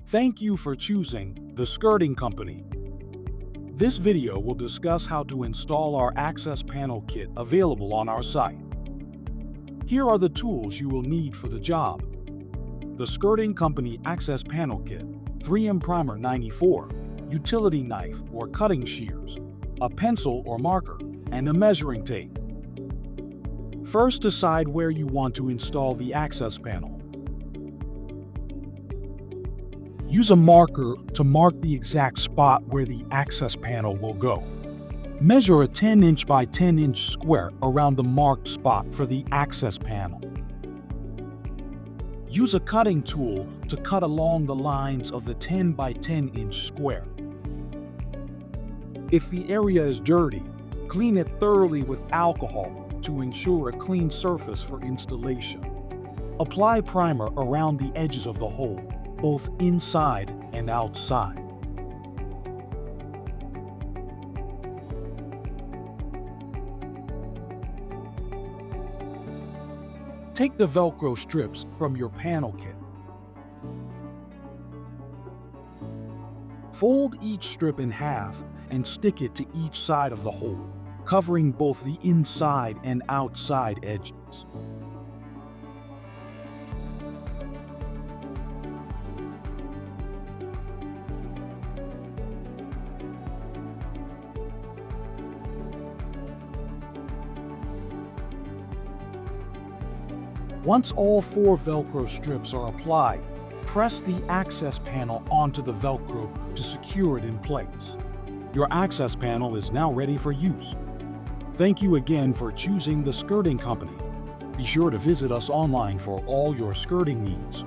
Thank you for choosing the Skirting Company. This video will discuss how to install our access panel kit available on our site. Here are the tools you will need for the job. The Skirting Company Access Panel Kit, 3M Primer 94, utility knife or cutting shears, a pencil or marker, and a measuring tape. First, decide where you want to install the access panel. Use a marker to mark the exact spot where the access panel will go. Measure a 10-inch by 10-inch square around the marked spot for the access panel. Use a cutting tool to cut along the lines of the 10 by 10-inch square. If the area is dirty, clean it thoroughly with alcohol to ensure a clean surface for installation. Apply primer around the edges of the hole, both inside and outside. Take the Velcro strips from your panel kit. Fold each strip in half and stick it to each side of the hole, covering both the inside and outside edges. Once all 4 Velcro strips are applied, press the access panel onto the Velcro to secure it in place. Your access panel is now ready for use. Thank you again for choosing the Skirting Company. Be sure to visit us online for all your skirting needs.